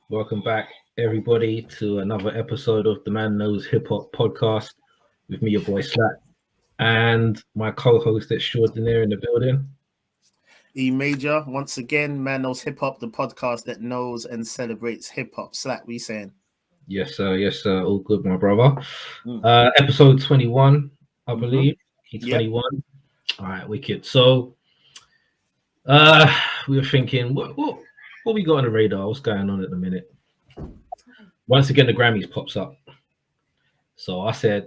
Welcome back, everybody, to another episode of the Man Knows Hip Hop podcast with me, your boy Slack, and my co-host extraordinaire in the building. E Major, once again, Man Knows Hip Hop, the podcast that knows and celebrates hip hop. Slack, we saying? Yes, sir. Yes, sir. All good, my brother. Mm. Episode 21, I believe. Yep. 21. All right, wicked. So, we were thinking, what we got on the radar? What's going on at the minute? Once again, the Grammys pops up. So I said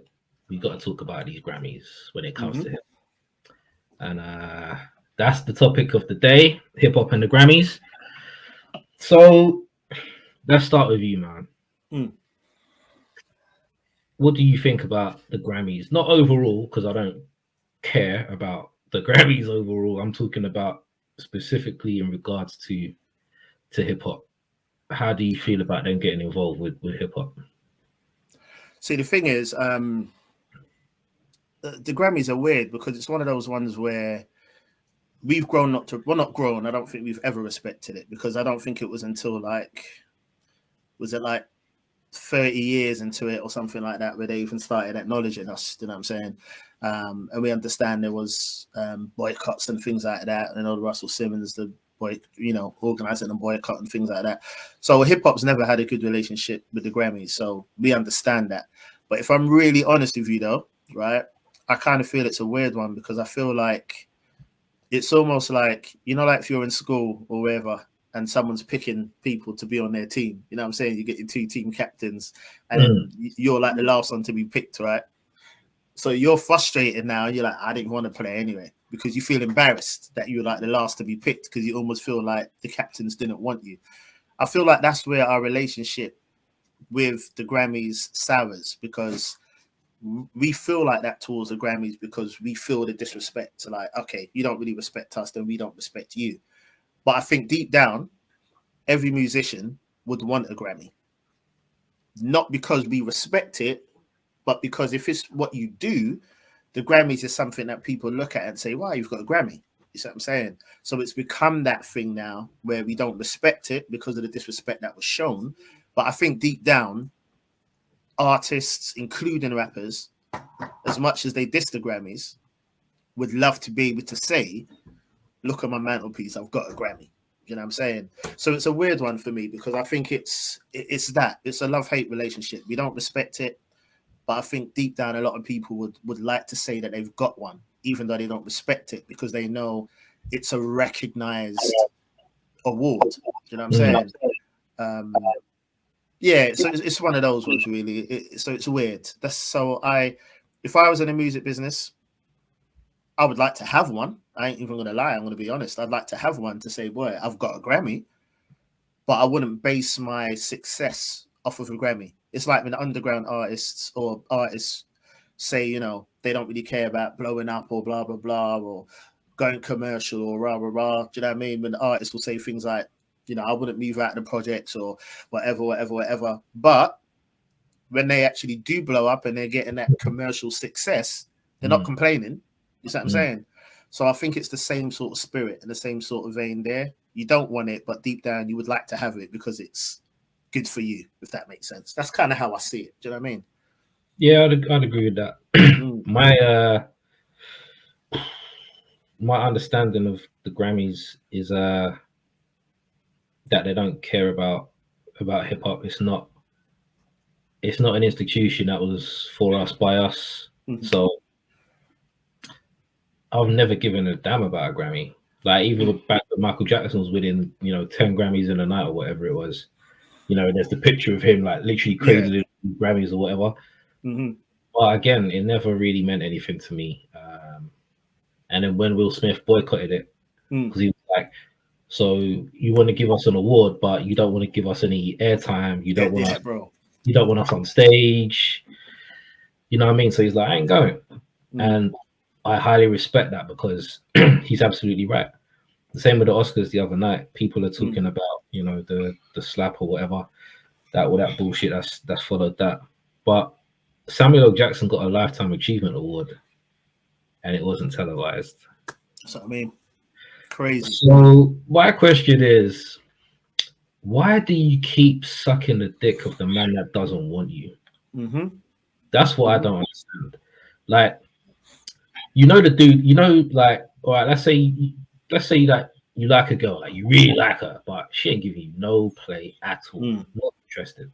we got to talk about these Grammys when it comes to hip, and that's the topic of the day: hip hop and the Grammys. So let's start with you, man. Mm. What do you think about the Grammys? Not overall, because I don't care about the Grammys overall. I'm talking about specifically in regards to hip hop. How do you feel about them getting involved with hip hop? See, the thing is, the Grammys are weird because it's one of those ones where we've grown not grown. I don't think we've ever respected it because I don't think it was until was it 30 years into it or something like that where they even started acknowledging us, you know what I'm saying? And we understand there was boycotts and things like that, and all the Russell Simmons, the organizing and boycott and things like that. So hip hop's never had a good relationship with the Grammys, so we understand that. But if I'm really honest with you though, right, I kind of feel it's a weird one because I feel like it's almost like, like if you're in school or wherever and someone's picking people to be on their team, you know what I'm saying? You get your two team captains and then you're like the last one to be picked, right? So you're frustrated now. You're like, I didn't want to play anyway, because you feel embarrassed that you're like the last to be picked because you almost feel like the captains didn't want you. I feel like that's where our relationship with the Grammys sours, because we feel like that towards the Grammys because we feel the disrespect to like, okay, you don't really respect us, then we don't respect you. But I think deep down, every musician would want a Grammy. Not because we respect it, but because if it's what you do, the Grammys is something that people look at and say, wow, you've got a Grammy. You see what I'm saying? So it's become that thing now where we don't respect it because of the disrespect that was shown. But I think deep down, artists, including rappers, as much as they diss the Grammys, would love to be able to say, look at my mantelpiece, I've got a Grammy. You know what I'm saying? So it's a weird one for me because I think it's a love-hate relationship. We don't respect it, but I think deep down a lot of people would like to say that they've got one, even though they don't respect it because they know it's a recognized award. You know what I'm saying? Yeah, so it's one of those ones really. So it's weird. If I was in the music business, I would like to have one. I ain't even gonna lie. I'm gonna be honest. I'd like to have one to say, boy, I've got a Grammy, but I wouldn't base my success off of a Grammy. It's like when underground artists or artists say, they don't really care about blowing up or blah blah blah or going commercial or rah rah rah. Do you know what I mean? When the artists will say things like, I wouldn't move out of the projects or whatever. But when they actually do blow up and they're getting that commercial success, they're not complaining. You see what I'm saying? So I think it's the same sort of spirit and the same sort of vein there. You don't want it, but deep down you would like to have it because it's good for you, if that makes sense. That's kind of how I see it. Do you know what I mean? Yeah, I'd agree with that. My understanding of the Grammys is that they don't care about hip hop. It's not an institution that was for us by us. So I've never given a damn about a Grammy. Like even back when Michael Jackson was winning, 10 Grammys in a night or whatever it was. There's the picture of him like literally cradling Grammys or whatever. But again, it never really meant anything to me. And then when Will Smith boycotted it, because he was like, so you want to give us an award, but you don't want to give us any airtime. You don't want us on stage. You know what I mean? So he's like, I ain't going. And I highly respect that because he's absolutely right. The same with the Oscars the other night. People are talking about, the slap or whatever, all that bullshit that's followed that. But Samuel L. Jackson got a Lifetime Achievement Award, and it wasn't televised. That's what I mean. Crazy. So my question is, why do you keep sucking the dick of the man that doesn't want you? That's what I don't understand. Like, you know, the dude, you know, like, all right, let's say that you like a girl, like you really like her, but she ain't giving you no play at all, not interested.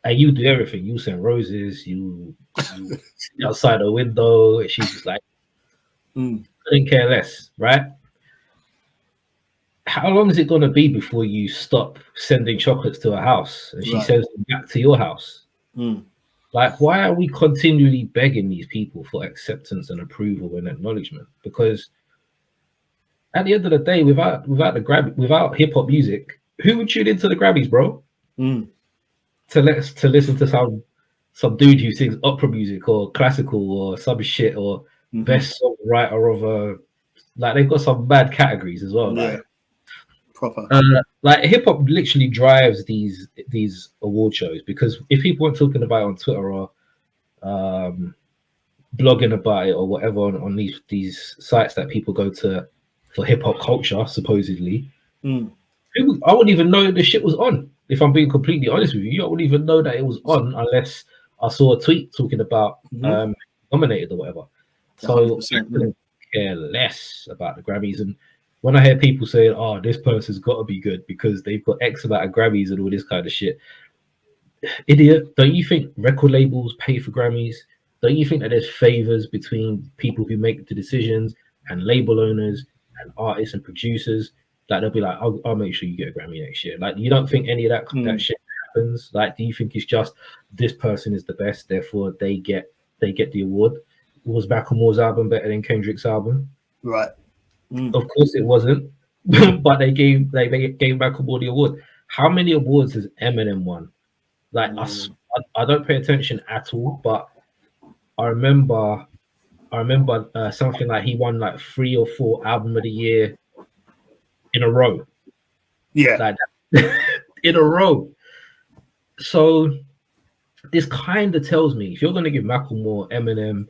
And you do everything. You send roses, you sit outside the window, and she's just like, couldn't care less, right? How long is it going to be before you stop sending chocolates to her house and she sends them back to your house? Like, why are we continually begging these people for acceptance and approval and acknowledgement? Because at the end of the day, without the Grammy, without hip hop music, who would tune into the Grammys, bro? To listen to some dude who sings opera music or classical or some shit or best songwriter of a, like, they've got some bad categories as well. Yeah. Like, proper. Like hip hop literally drives these award shows, because if people weren't talking about it on Twitter or blogging about it or whatever on these sites that people go to for hip hop culture, supposedly, I wouldn't even know the shit was on. If I'm being completely honest with you, I wouldn't even know that it was on unless I saw a tweet talking about nominated or whatever. So I couldn't care less about the Grammys. And when I hear people saying, "Oh, this person's got to be good because they've got X amount of Grammys and all this kind of shit," idiot! Don't you think record labels pay for Grammys? Don't you think that there's favors between people who make the decisions and label owners and artists and producers? Like, they'll be like, I'll make sure you get a Grammy next year. Like, you don't think any of that shit happens? Like, do you think it's just this person is the best, therefore they get the award? Was Macklemore's album better than Kendrick's album? Right. Of course it wasn't. But they gave Macklemore the award. How many awards has Eminem won? Like, I don't pay attention at all, but I remember something like he won like 3 or 4 album of the year in a row. Yeah. Like that. In a row. So this kind of tells me, if you're going to give Macklemore, Eminem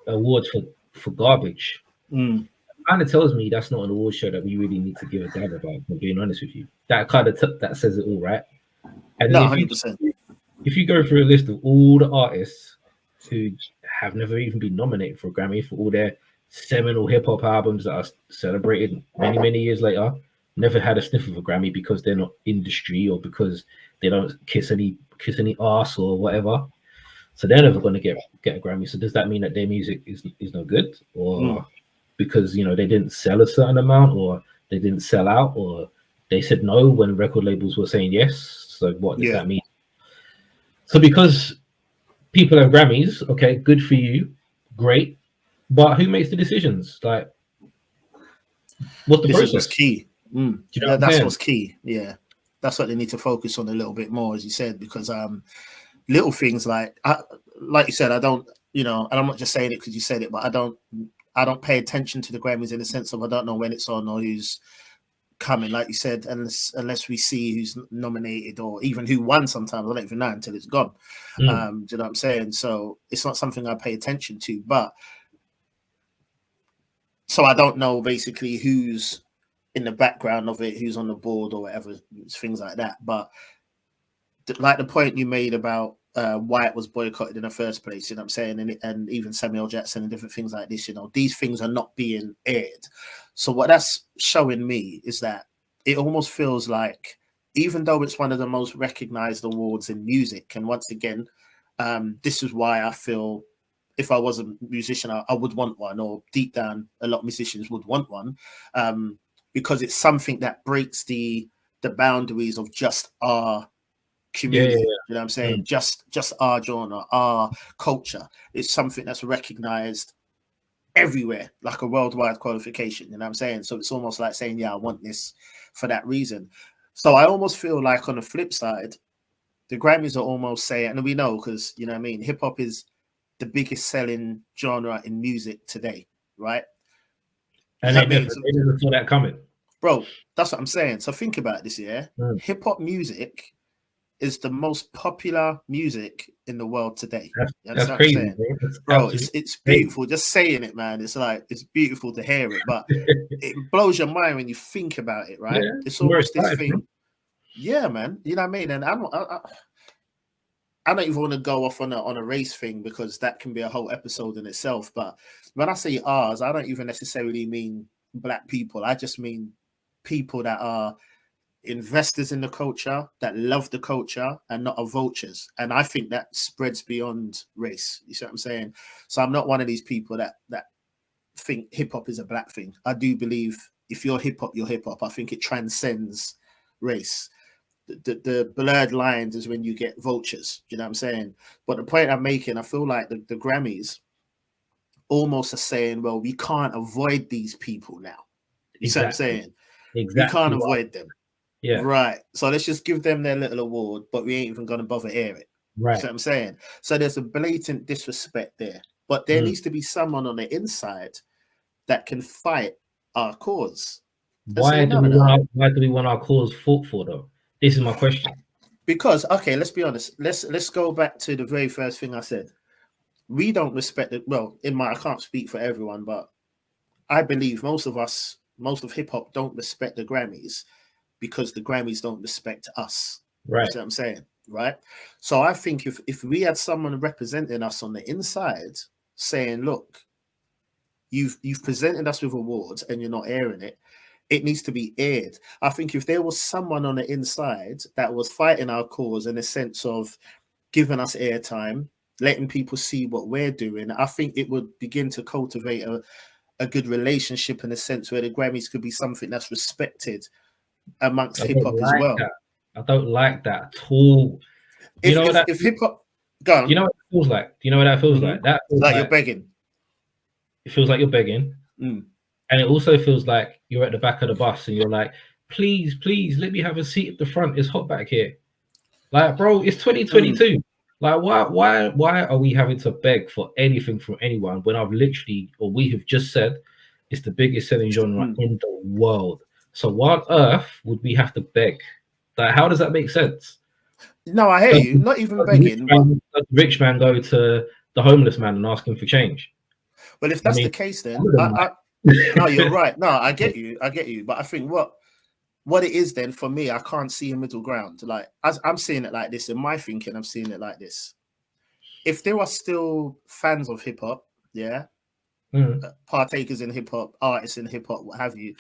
awards for garbage, it kind of tells me that's not an award show that we really need to give a damn about, if I'm being honest with you. That kind of that says it all, right? And no, 100%. If you go through a list of all the artists who have never even been nominated for a Grammy for all their seminal hip hop albums that are celebrated many, many years later, never had a sniff of a Grammy because they're not industry or because they don't kiss any ass or whatever. So they're never going to get a Grammy. So does that mean that their music is no good, or because, you know, they didn't sell a certain amount, or they didn't sell out, or they said no when record labels were saying yes? So what does that mean? So because people have Grammys, okay, good for you, great, but who makes the decisions? Like, what's the process? This is key. Do you know that's what's key. Yeah, that's what they need to focus on a little bit more, as you said, because little things like you said, I don't, you know, and I'm not just saying it because you said it, but I don't pay attention to the Grammys in the sense of I don't know when it's on or who's coming, like you said, unless we see who's nominated or even who won. Sometimes I don't even know until it's gone. Do you know what I'm saying? So it's not something I pay attention to, but so I don't know basically who's in the background of it, who's on the board or whatever, things like that. But like the point you made about why it was boycotted in the first place, you know what I'm saying, and even Samuel Jackson and different things like this, you know, these things are not being aired. So what that's showing me is that it almost feels like, even though it's one of the most recognized awards in music, and once again, this is why I feel if I was a musician, I would want one, or deep down, a lot of musicians would want one, because it's something that breaks the boundaries of just our community. You know what I'm saying? Just our genre, our culture. It's something that's recognized everywhere, like a worldwide qualification. You know what I'm saying? So it's almost like saying, yeah, I want this for that reason. So I almost feel like on the flip side, the Grammys are almost saying, and we know because, you know what I mean, hip hop is the biggest selling genre in music today, right? And they never saw that coming. Bro, that's what I'm saying. So think about this, yeah? Hip hop music is the most popular music in the world today. That's crazy, bro. It's beautiful. Just saying it, man. It's like, it's beautiful to hear it, but it blows your mind when you think about it, right? Yeah, it's almost this thing. Yeah, man. You know what I mean? And I don't even want to go off on a race thing because that can be a whole episode in itself. But when I say ours, I don't even necessarily mean black people. I just mean people that are investors in the culture, that love the culture and not are vultures. And I think that spreads beyond race. You see what I'm saying? So I'm not one of these people that think hip hop is a black thing. I do believe if you're hip hop, you're hip hop. I think it transcends race. The blurred lines is when you get vultures. You know what I'm saying? But the point I'm making, I feel like the Grammys almost are saying, well, we can't avoid these people now. You see what I'm saying? We can't avoid them. Yeah. Right. So let's just give them their little award, but we ain't even going to bother air it. Right. You see what I'm saying? So there's a blatant disrespect there. But there needs to be someone on the inside that can fight our cause. Why do we want our cause fought for, though? This is my question. Because, okay, let's be honest. Let's go back to the very first thing I said. We don't respect it. Well, I can't speak for everyone, but I believe most of hip hop don't respect the Grammys because the Grammys don't respect us. Right. You see what I'm saying? Right. So I think if we had someone representing us on the inside saying, look, you've presented us with awards and you're not airing it, it needs to be aired. I think if there was someone on the inside that was fighting our cause in a sense of giving us airtime, letting people see what we're doing, I think it would begin to cultivate a good relationship in a sense where the Grammys could be something that's respected amongst hip hop as well. I don't like that at all. If hip hop, go on. You know what it feels like? Do you know what that feels like? That feels like you're begging. It feels like you're begging. And it also feels like you're at the back of the bus and you're like, please, let me have a seat at the front. It's hot back here. Like, bro, it's 2022. Like, why are we having to beg for anything from anyone when we have just said it's the biggest selling genre in the world? So why on earth would we have to beg? Like, how does that make sense? No, I hear you. Not even begging. Does the rich man go to the homeless man and ask him for change? Well, if that's the case, then no, you're right. No, I get you. But I think what it is then for me, I can't see a middle ground. Like I'm seeing it like this. In my thinking, I'm seeing it like this. If there are still fans of hip hop, partakers in hip hop, artists in hip hop, what have you,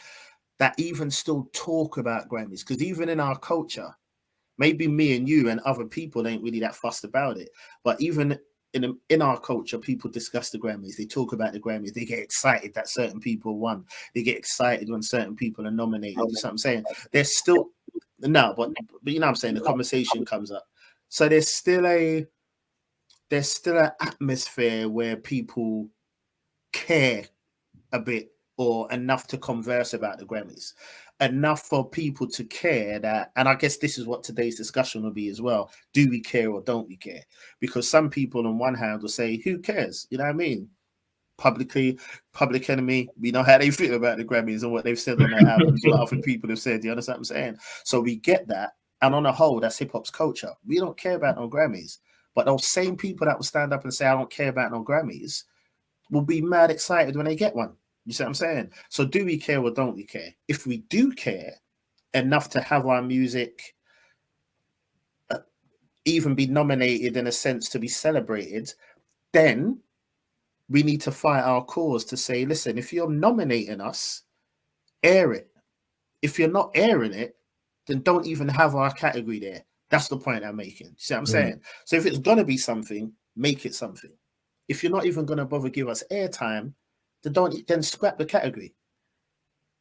that even still talk about Grammys, because even in our culture, maybe me and you and other people ain't really that fussed about it, but even in our culture, people discuss the Grammys. They talk about the Grammys. They get excited that certain people won. They get excited when certain people are nominated. You know what I'm saying? There's still but you know what I'm saying. The conversation comes up. So there's still an atmosphere where people care a bit or enough to converse about the Grammys, enough for people to care that, and I guess this is what today's discussion will be as well. Do we care or don't we care? Because some people on one hand will say, who cares? You know what I mean? Public Enemy, we know how they feel about the Grammys and what they've said on their albums, what other people have said. You understand what I'm saying? So we get that. And on a whole, that's hip hop's culture. We don't care about no Grammys. But those same people that will stand up and say, I don't care about no Grammys, will be mad excited when they get one. You see what I'm saying? So do we care or don't we care? If we do care enough to have our music even be nominated in a sense to be celebrated, then we need to fight our cause to say, listen, if you're nominating us, air it. If you're not airing it, then don't even have our category there. That's the point I'm making. You see what I'm saying? So if it's going to be something, make it something. If you're not even going to bother give us airtime, then scrap the category.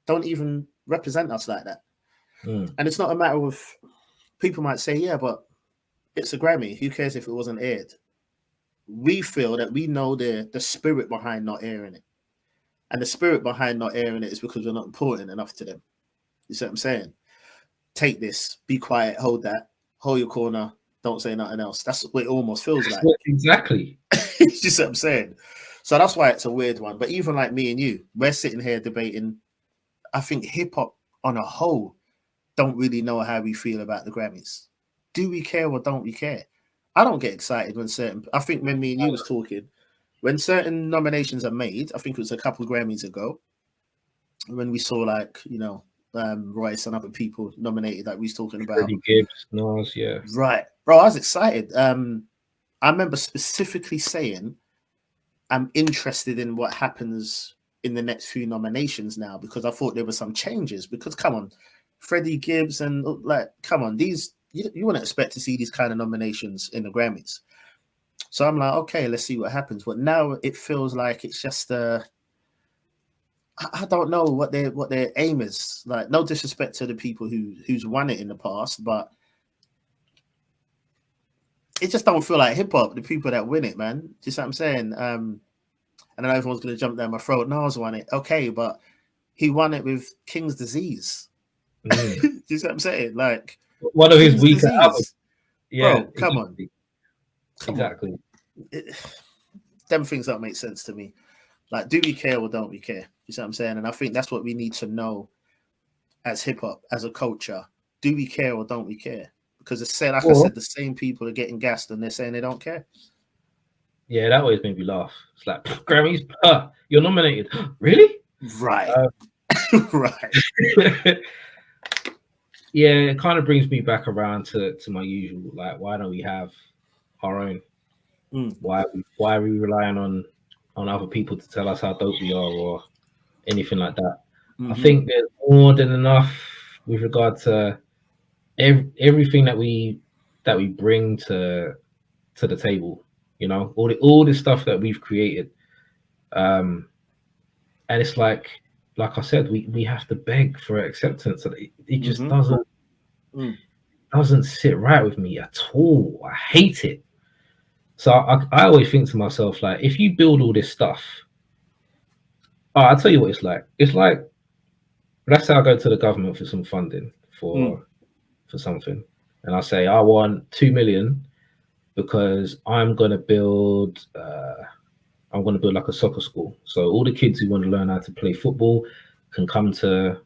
Don't even represent us like that. And it's not a matter of, people might say, yeah, but it's a Grammy. Who cares if it wasn't aired? We feel that we know the spirit behind not airing it. And the spirit behind not airing it is because we're not important enough to them. You see what I'm saying? Take this, be quiet, hold that, hold your corner, don't say nothing else. That's what it almost feels like. Exactly. You see what I'm saying? So that's why it's a weird one. But even like me and you, we're sitting here debating. I think hip hop on a whole don't really know how we feel about the Grammys. Do we care or don't we care? I don't get excited I think when me and you was talking, when certain nominations are made, I think it was a couple of Grammys ago, when we saw like, Royce and other people nominated that we was talking about. Freddie Gibbs, Nas, yeah. Right, bro. I was excited. I remember specifically saying, I'm interested in what happens in the next few nominations now, because I thought there were some changes. Because come on, Freddie Gibbs and like, come on, these you wouldn't expect to see these kind of nominations in the Grammys. So I'm like, okay, let's see what happens. But now it feels like it's just I don't know what their aim is. Like, no disrespect to the people who's won it in the past, but it just don't feel like hip hop. The people that win it, man. Do you see what I'm saying? And I know everyone's gonna jump down my throat. Nas won it, okay, but he won it with King's Disease. Do you see what I'm saying? Like, one of his weaker albums. Yeah, bro, come on. Exactly. Them things don't make sense to me. Like, do we care or don't we care? You see what I'm saying? And I think that's what we need to know as hip hop, as a culture. Do we care or don't we care? Because it's said, like I said, the same people are getting gassed and they're saying they don't care. Yeah, that always made me laugh. It's like, Grammys, you're nominated. Really? Right. Right. Yeah, it kind of brings me back around to my usual, like, why don't we have our own? Why are we relying on other people to tell us how dope we are or anything like that? I think there's more than enough with regard to everything that we bring to the table. You know, all the stuff that we've created, and it's like I said, we have to beg for acceptance. It just doesn't sit right with me at all. I hate it. So I always think to myself, like, if you build all this stuff, I'll tell you what it's like. It's like, let's say I go to the government for some funding for something, and I say I want 2 million because I'm gonna build like a soccer school. So all the kids who want to learn how to play football can come to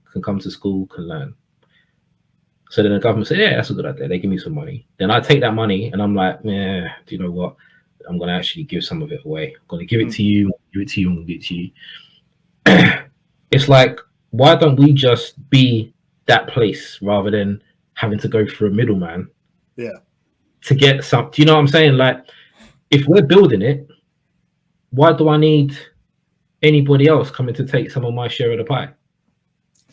school, can learn. So then the government say, yeah, that's a good idea. They give me some money. Then I take that money and I'm like, yeah, do you know what? I'm going to actually give some of it away. I'm going to give it to you, give it to you, and give it to you. It's like, why don't we just be that place rather than having to go through a middleman? Yeah. To get some, do you know what I'm saying? Like, if we're building it, why do I need anybody else coming to take some of my share of the pie?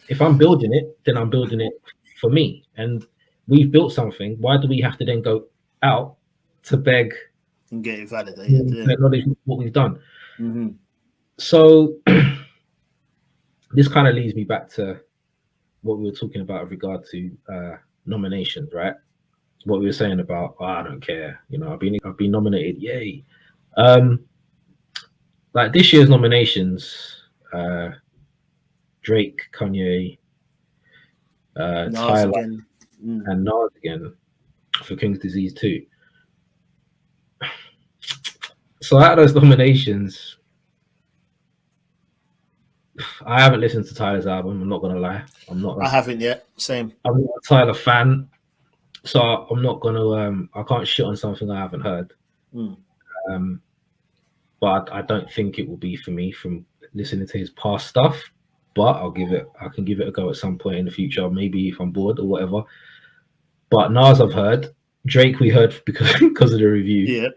If I'm building it, then I'm building it for me. And we've built something. Why do we have to then go out to beg and get it validated? Acknowledge what we've done. So this kind of leads me back to what we were talking about with regard to nominations, right? What we were saying about, I don't care, you know, I've been nominated, yay. Like this year's nominations, Drake, Kanye, Tyler, and Nas again for King's Disease 2. So out of those nominations, I haven't listened to Tyler's album. I'm not gonna lie. I haven't yet. Same. I'm not a Tyler fan, so I'm not gonna. I can't shit on something I haven't heard. But I don't think it will be for me from listening to his past stuff. But I can give it a go at some point in the future, maybe if I'm bored or whatever. But Nas I've heard. Drake we heard because of the review. Yeah.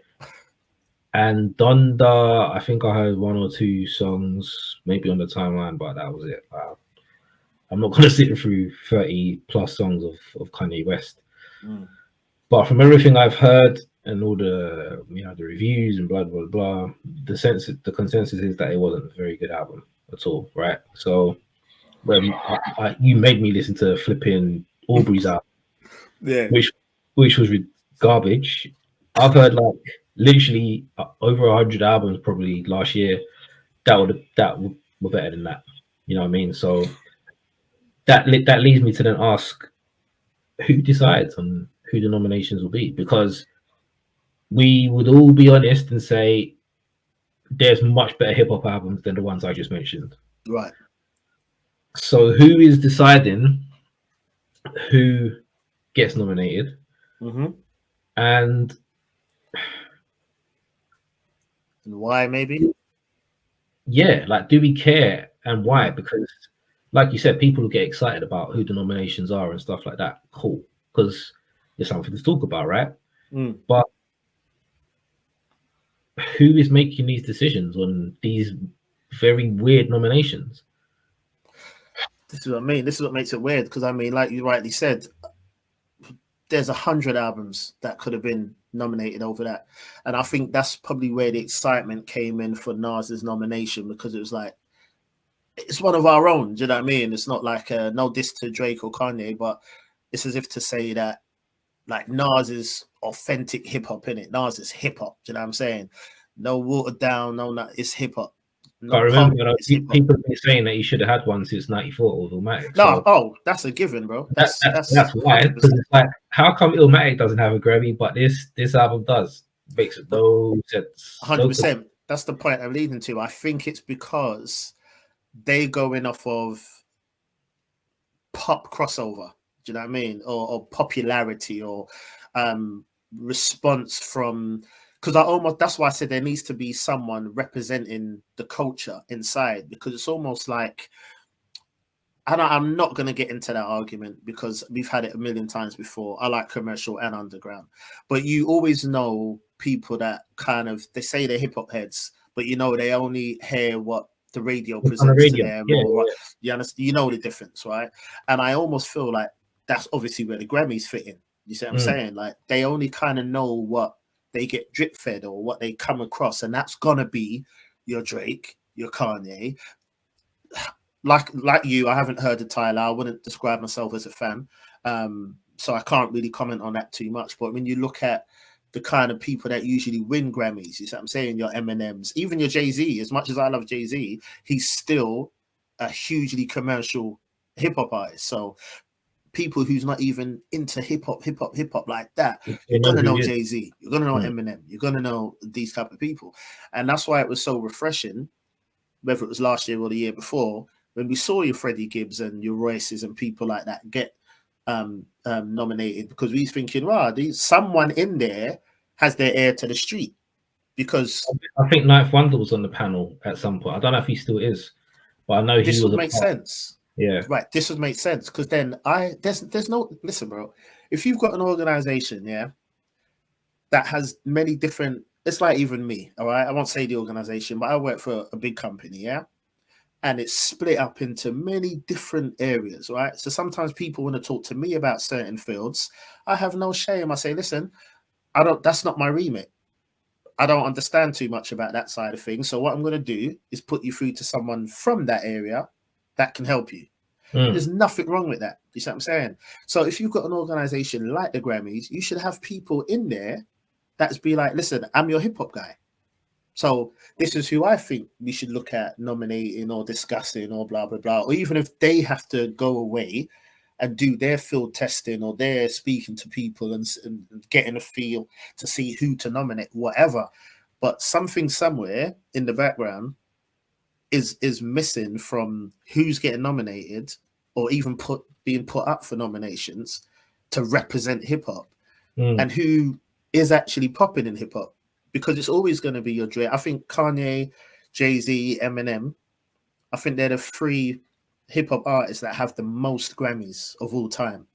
And Donda, I think I heard 1 or 2 songs, maybe on the timeline, but that was it. I'm not gonna sit through 30 plus songs of Kanye West. But from everything I've heard and all the the reviews and blah blah blah, the consensus is that it wasn't a very good album at all, right? So when you made me listen to flipping Aubrey's album, which was garbage. I've heard like literally over 100 albums probably last year that were better than that. You know what I mean? So that leads me to then ask, who decides on who the nominations will be? Because we would all be honest and say there's much better hip hop albums than the ones I just mentioned. Right. So who is deciding who gets nominated? And why, maybe? Yeah, like, do we care and why? Because like you said, people will get excited about who the nominations are and stuff like that. Cool, because there's something to talk about, right? But who is making these decisions on these very weird nominations? This is what I mean. This is what makes it weird, because I mean, like you rightly said, there's 100 albums that could have been nominated over that, and I think that's probably where the excitement came in for Nas's nomination, because it was like, it's one of our own. Do you know what I mean? It's not like no diss to Drake or Kanye, but it's as if to say that like Nas is authentic hip hop in it. Nas is hip hop. Do you know what I'm saying? No watered down, no, not it's hip hop. I No remember, pop, it's hip hop. people have been saying that he should have had one since '94 with Illmatic. No, So oh, that's a given, bro. That's why. 100%. Because it's like, how come Illmatic doesn't have a Grammy, but this album does? Makes no sense. 100%. That's the point I'm leading to. I think it's because they going off of pop crossover. Do you know what I mean? Or popularity, or response from, because that's why I said there needs to be someone representing the culture inside, because it's almost like, and I'm not going to get into that argument because we've had it a million times before. I like commercial and underground, but you always know people that kind of, they say they're hip hop heads, but you know, they only hear what the radio presents to them, or you understand, you know the difference, right? And I almost feel like that's obviously where the Grammys fit in. You see what I'm saying? Like, they only kind of know what they get drip fed or what they come across, and that's gonna be your Drake, your Kanye. Like you, I haven't heard of Tyler. I wouldn't describe myself as a fan, so I can't really comment on that too much. But when you look at the kind of people that usually win Grammys, you see what I'm saying? Your Eminems, even your Jay-Z. As much as I love Jay-Z, he's still a hugely commercial hip hop artist. So people who's not even into hip hop like that, you're gonna know Jay-Z, you're gonna know Eminem, you're gonna know these type of people, and that's why it was so refreshing, whether it was last year or the year before, when we saw your Freddie Gibbs and your Royces and people like that get nominated, because we was thinking, wow, someone in there has their ear to the street. Because I think Ninth Wonder was on the panel at some point. I don't know if he still is, but I know this would make sense. Yeah, right. This would make sense, because then there's no, listen, bro. If you've got an organization, yeah, that has many different, it's like even me, all right. I won't say the organization, but I work for a big company, yeah, and it's split up into many different areas, right? So sometimes people want to talk to me about certain fields. I have no shame. I say, listen, that's not my remit. I don't understand too much about that side of things. So what I'm going to do is put you through to someone from that area that can help you. There's nothing wrong with that. You see what I'm saying? So if you've got an organization like the Grammys, you should have people in there that's be like, listen, I'm your hip hop guy. So this is who I think we should look at nominating or discussing or blah, blah, blah. Or even if they have to go away and do their field testing, or they're speaking to people and getting a feel to see who to nominate, whatever. But something somewhere in the background is missing from who's getting nominated, or even being put up for nominations to represent hip hop, and who is actually popping in hip hop. Because it's always going to be your Drake. I think Kanye, Jay-Z, Eminem, I think they're the three hip hop artists that have the most Grammys of all time.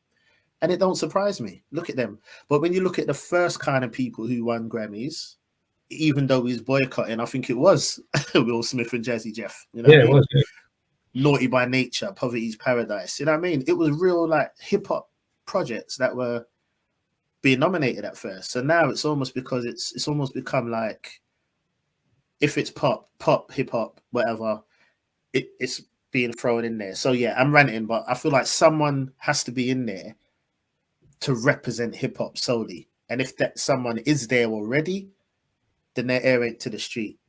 And it don't surprise me. Look at them. But when you look at the first kind of people who won Grammys, even though he's boycotting, I think it was Will Smith and Jazzy Jeff. You know what I mean? It was. Yeah. Naughty by Nature, Poverty's Paradise. You know what I mean? It was real like hip hop projects that were being nominated at first. So now it's almost, because it's almost become like, if it's pop, hip hop, whatever, it's being thrown in there. So yeah, I'm ranting, but I feel like someone has to be in there to represent hip hop solely. And if that someone is there already, then they're air it to the street.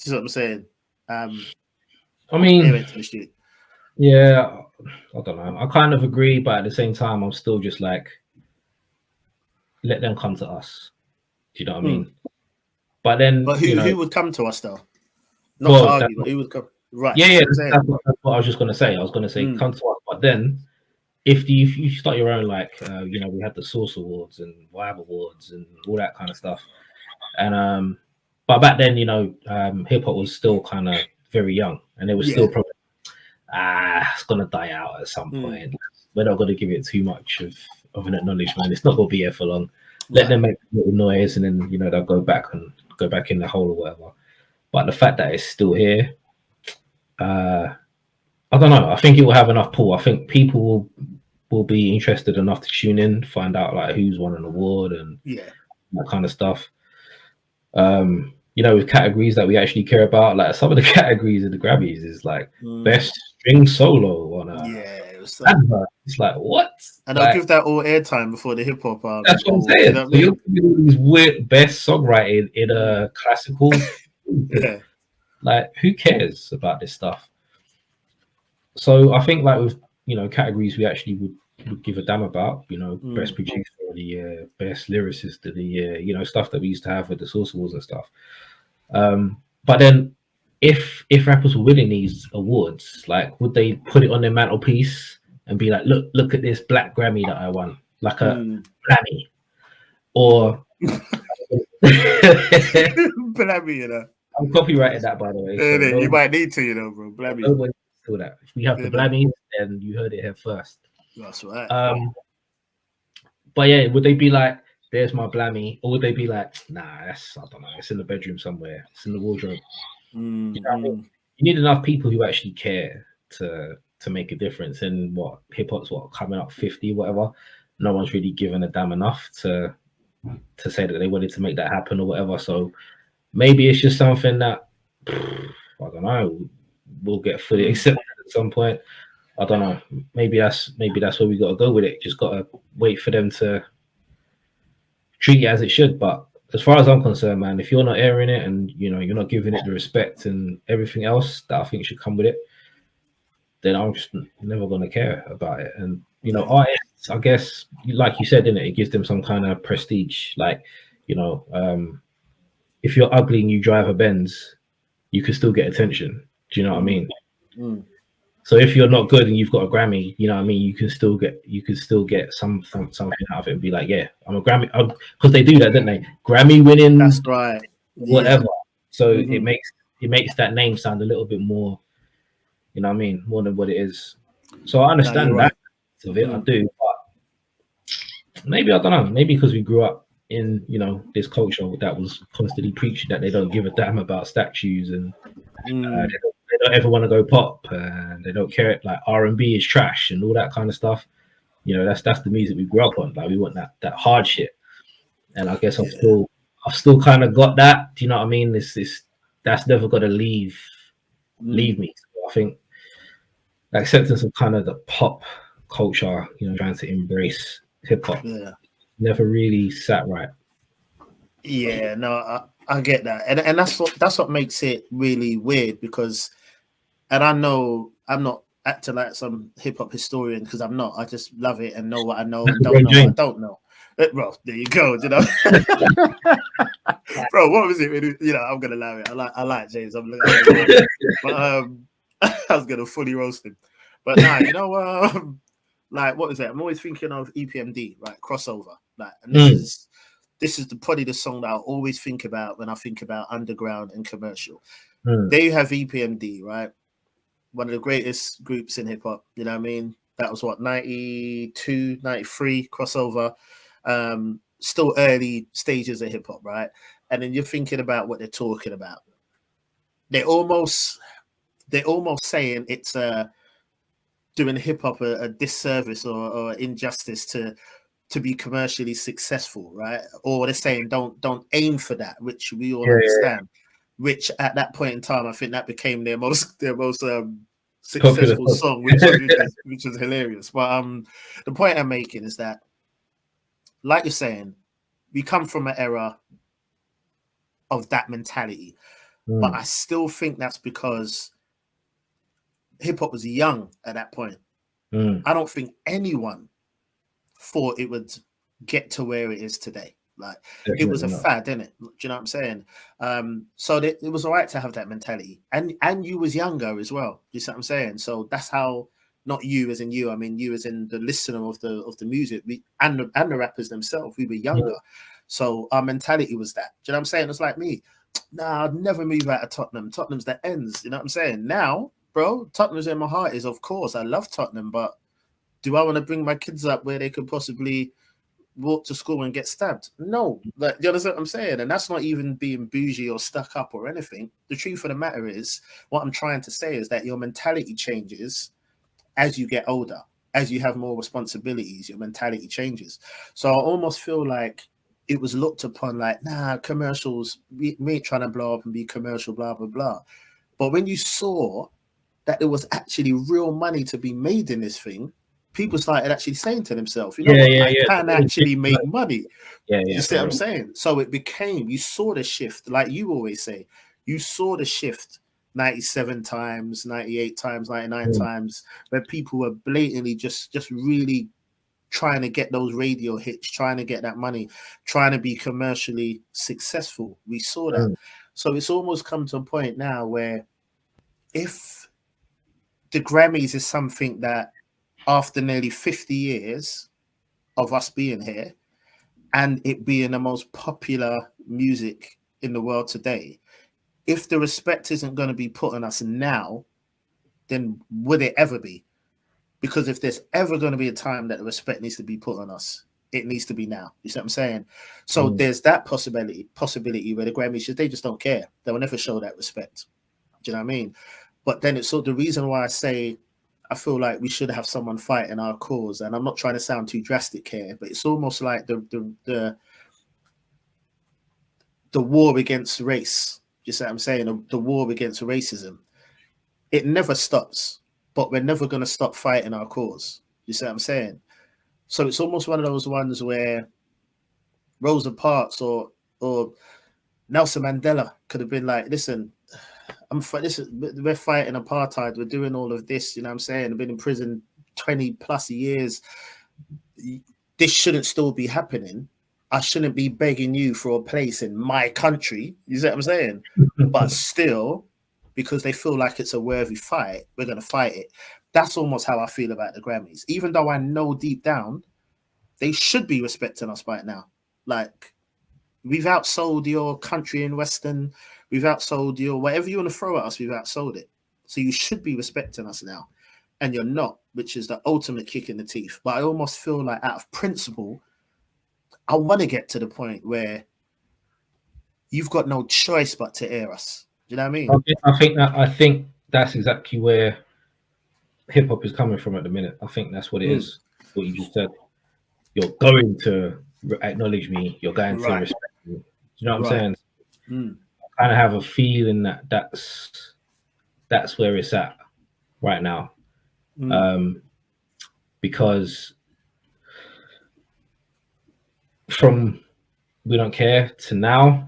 You know what I'm saying? I mean, air it to the street. Yeah, I don't know. I kind of agree, but at the same time, I'm still just like, let them come to us. Do you know what I mean? But then, but who would come to us though? Not to argue, but who would come? Right. Yeah, that's what I was just going to say. I was going to say, come to us. But then, if you start your own, like, we had the Source Awards and Vibe Awards and all that kind of stuff. And but back then, hip hop was still kind of very young, and it was still probably. it's gonna die out at some point. We're not gonna give it too much of an acknowledgement. It's not gonna be here for long. Let them make a little noise, and then they'll go back in the hole or whatever. But the fact that it's still here, I don't know. I think it will have enough pull. I think people will be interested enough to tune in, find out like who's won an award and that kind of stuff. With categories that we actually care about, like some of the categories of the Grammys is like best string solo on it's like what? And I'll give that all airtime before the hip hop. That's what I'm saying. You know what I mean? You're giving all these weird best songwriting in a classical. Like, who cares about this stuff? So I think like with categories we actually would give a damn about. Best producer of the year, best lyricist of the year. Stuff that we used to have with the Source Awards and stuff. But then if rappers were winning these awards, like would they put it on their mantelpiece and be like, look at this black Grammy that I won, like a Grammy, or Blammy, I'm copyrighted that, by the way. So you might need to, bro. Blammy. Nobody do that. If we have the Blammies, then you heard it here first. That's right. But yeah, would they be like, there's my Blammy, or would they be like, nah, I don't know, it's in the bedroom somewhere, it's in the wardrobe. You need enough people who actually care to make a difference. And hip hop's coming up 50, whatever. No one's really given a damn enough to say that they wanted to make that happen or whatever. So maybe it's just something that I don't know, we'll get fully accepted at some point. I don't know. Maybe that's where we got to go with it. Just got to wait for them to treat it as it should. But as far as I'm concerned, man, if you're not airing it and you're not giving it the respect and everything else that I think should come with it, then I'm just never gonna care about it. And artists, I guess, like you said, it gives them some kind of prestige. Like, if you're ugly and you drive a Benz, you can still get attention. Do you know what I mean? So if you're not good and you've got a Grammy, you know what I mean, you can still get something out of it and be like, yeah, I'm a Grammy, because they do that, don't they? Grammy winning, that's right, whatever. So it makes that name sound a little bit more, you know what I mean, more than what it is. So I understand that of it, I do, but maybe, I don't know, maybe because we grew up in this culture that was constantly preaching that they don't give a damn about statues and they don't ever want to go pop and they don't care, like R&B is trash and all that kind of stuff. That's the music we grew up on. Like, we want that hard shit, and I guess I've still kind of got that. Do you know what I mean? That's never got to leave me. So I think the acceptance of kind of the pop culture, trying to embrace hip hop, never really sat right. Yeah, no, I get that, and that's what makes it really weird, because, and I know I'm not acting like some hip hop historian, because I'm not. I just love it and know what I know and don't know what I don't know. Bro, there you go. Bro, what was it? I'm gonna allow it. I like James. I'm looking, but I was gonna fully roast him. But nah, like, what was it? I'm always thinking of EPMD, right? Crossover, like, and this is probably the song that I always think about when I think about underground and commercial. They have EPMD, right? One of the greatest groups in hip hop. You know what I mean? That was 92, 93 crossover. Still early stages of hip hop, right? And then you're thinking about what they're talking about. They're almost saying it's doing hip hop a disservice or injustice to be commercially successful, right? Or they're saying don't aim for that, which we all understand. Which at that point in time, I think that became their most successful song, which was hilarious. But the point I'm making is that, like you're saying, we come from an era of that mentality, but I still think that's because hip hop was young at that point. I don't think anyone thought it would get to where it is today. Like, definitely it was a fad, didn't it? Do you know what I'm saying? So it was all right to have that mentality, and you was younger as well. You see what I'm saying? So that's how, not you as in you, I mean you as in the listener of the music, and the rappers themselves. We were younger, so our mentality was that. Do you know what I'm saying? It's like me. Nah, I'd never move out of Tottenham. Tottenham's the ends. You know what I'm saying? Now bro. Tottenham's in my heart. Is of course I love Tottenham, but do I want to bring my kids up where they could possibly walk to school and get stabbed? No. Like, you understand what I'm saying? And that's not even being bougie or stuck up or anything. The truth of the matter is, what I'm trying to say is that your mentality changes as you get older. As you have more responsibilities, your mentality changes. So I almost feel like it was looked upon like, nah, commercials, we ain't trying to blow up and be commercial, blah, blah, blah. But when you saw that there was actually real money to be made in this thing, people started actually saying to themselves, you know what, I can actually make money. You see what I'm saying? So it became, you saw the shift, like you always say, you saw the shift 97 times, 98 times, 99 times, where people were blatantly just really trying to get those radio hits, trying to get that money, trying to be commercially successful. We saw that. So it's almost come to a point now where if the Grammys is something that after nearly 50 years of us being here and it being the most popular music in the world today, if the respect isn't going to be put on us now, then would it ever be? Because if there's ever going to be a time that the respect needs to be put on us, it needs to be now. You see what I'm saying? So there's that possibility where the Grammys, they just don't care. They will never show that respect. Do you know what I mean? But then it's sort of the reason why I say I feel like we should have someone fighting our cause. And I'm not trying to sound too drastic here, but it's almost like the war against race. You see what I'm saying? The war against racism. It never stops, but we're never going to stop fighting our cause. You see what I'm saying? So it's almost one of those ones where Rosa Parks or Nelson Mandela could have been like, listen, we're fighting apartheid. We're doing all of this. You know what I'm saying? I've been in prison 20 plus years. This shouldn't still be happening. I shouldn't be begging you for a place in my country. You see what I'm saying? But still, because they feel like it's a worthy fight, we're going to fight it. That's almost how I feel about the Grammys. Even though I know deep down, they should be respecting us right now. Like, we've outsold your country and Western. We've outsold your whatever you want to throw at us. We've outsold it. So you should be respecting us now. And you're not, which is the ultimate kick in the teeth. But I almost feel like out of principle, I want to get to the point where you've got no choice but to air us. Do you know what I mean? I think that's exactly where hip hop is coming from at the minute. I think that's what it is. What you just said. You're going to acknowledge me. You're going to respect me. Do you know what I'm saying? I kind of have a feeling that that's where it's at right now. Because from we don't care to now,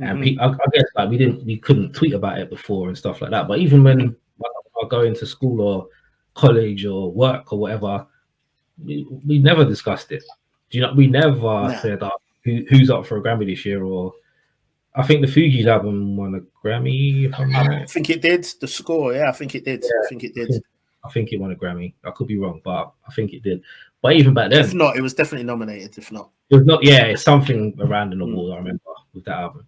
and I guess like we couldn't tweet about it before and stuff like that. But even when I go into school or college or work or whatever, we never discussed it. Do you know? We never said who's up for a Grammy this year. Or I think the Fugees album won a Grammy. If I'm right. I think it did. The score, I think it did. I think it did. I think it won a Grammy. I could be wrong, but I think it did. But even back then, if not, it was definitely nominated. If not, it was not. Yeah, it's something around in the wall. I remember with that album.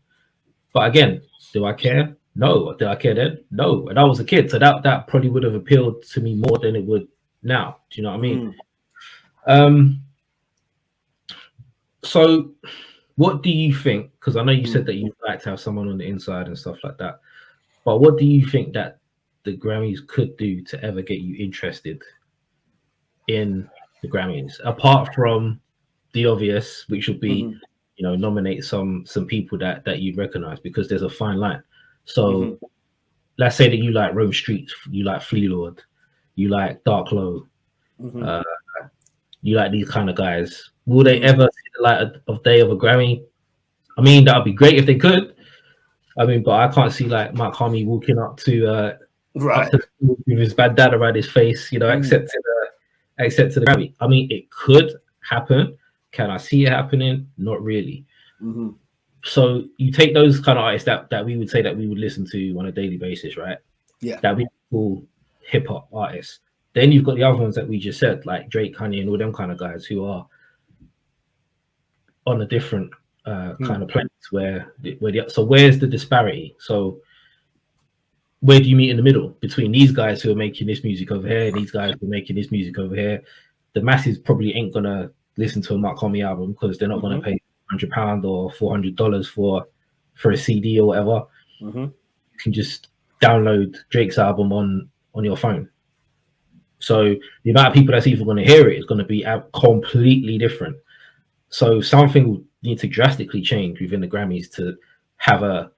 But again, do I care? No. Did I care then? No. And I was a kid, so that probably would have appealed to me more than it would now. Do you know what I mean? So what do you think? Because I know you said that you'd like to have someone on the inside and stuff like that. But what do you think that the Grammys could do to ever get you interested in the Grammys, apart from the obvious, which would be, nominate some people that you'd recognize, because there's a fine line. So let's say that you like Rome Streets, you like Flea Lord, you like Dark Low, you like these kind of guys. Will they ever see the light of day of a Grammy? I mean, that would be great if they could. I mean, but I can't see like Mark Harmony walking up to with his bandana around his face, accepting the Grammy. I mean, it could happen. Can I see it happening? Not really. So you take those kind of artists that we would say that we would listen to on a daily basis, right? Yeah. That we call hip hop artists. Then you've got the other ones that we just said, like Drake, Kanye, and all them kind of guys who are on a different kind of place. So where's the disparity? So where do you meet in the middle between these guys who are making this music over here and these guys who are making this music over here? The masses probably ain't gonna listen to a Mark Homie album because they're not gonna pay £100 or $400 for a CD or whatever. You can just download Drake's album on your phone. So the amount of people that's even going to hear it is going to be completely different. So something will need to drastically change within the Grammys to have a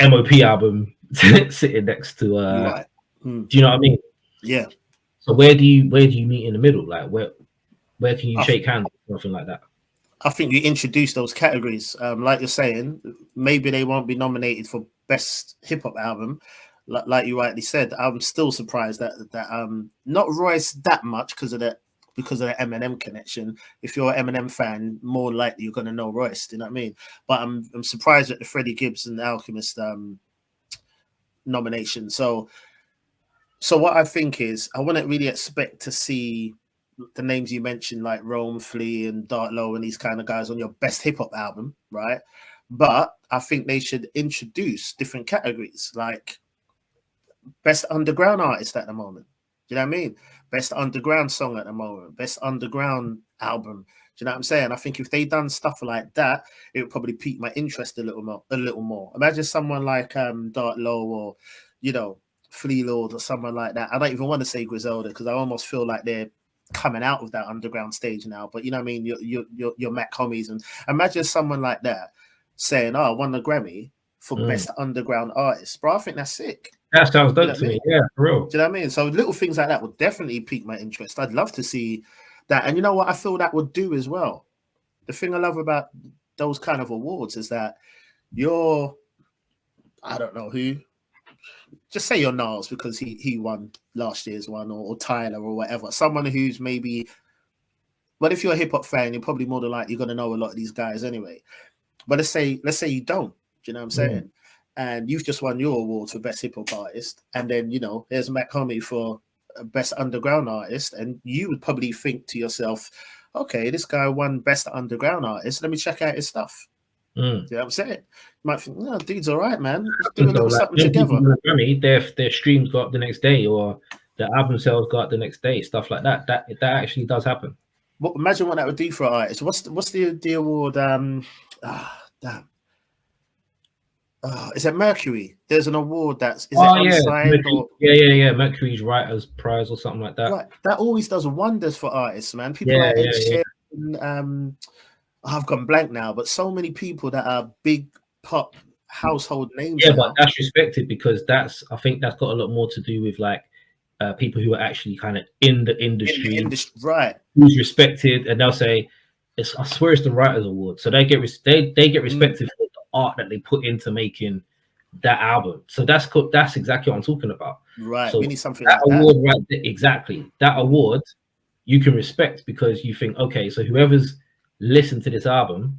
MOP album sitting next to do you know what I mean? Yeah. So where do you meet in the middle? Like where can you shake hands or something like that? I think you introduce those categories. Like you're saying, maybe they won't be nominated for best hip hop album. Like you rightly said, I'm still surprised that not Royce that much because of the Eminem connection. If you're an Eminem fan, more likely you're going to know Royce. Do you know what I mean? But I'm surprised at the Freddie Gibbs and the Alchemist nomination. So what I think is I wouldn't really expect to see the names you mentioned like Rome, Flea, and Dark Low and these kind of guys on your best hip hop album, right? But I think they should introduce different categories like best underground artist at the moment. Do you know what I mean? Best underground song at the moment, best underground album. Do you know what I'm saying? I think if they done stuff like that, it would probably pique my interest a little more. Imagine someone like Dark Low or, you know, Flea Lord or someone like that. I don't even want to say Griselda because I almost feel like they're coming out of that underground stage now. But you know what I mean? Your Mac homies, and imagine someone like that saying, "Oh, I won the Grammy for best underground artist." Bro, I think that's sick. That sounds dope to me. Yeah, for real. Do you know what I mean? So little things like that would definitely pique my interest. I'd love to see that. And you know what I feel that would do as well? The thing I love about those kind of awards is that I don't know who, just say you're Nas because he won last year's one or Tyler or whatever. Someone who's maybe, but if you're a hip hop fan, you're probably more than likely you're going to know a lot of these guys anyway. But let's say you don't. Do you know what I'm saying? And you've just won your award for best hip hop artist, and then you know there's Mac Homie for best underground artist, and you would probably think to yourself, okay, this guy won best underground artist. Let me check out his stuff. You know what I'm saying? You might think, no, dude's all right, man. Let's do a little something together. Their streams go up the next day, or the album sales go up the next day, stuff like that. That actually does happen. Well, imagine what that would do for artists. What's the award? Damn. Is it Mercury? There's an award that's unsigned Mercury's Writers Prize or something like that. Right. That always does wonders for artists, man. People like Ed Sheeran, I've gone blank now, but so many people that are big pop household names. Yeah, but that's respected because I think that's got a lot more to do with like people who are actually kind of in the industry, right? Who's respected, and they'll say, I swear it's the Writers Award, so they get respected for the art that they put into making that album. So that's exactly what I'm talking about. Right. So we need something that like award, that. right there, exactly. That award you can respect because you think, okay, so whoever's listened to this album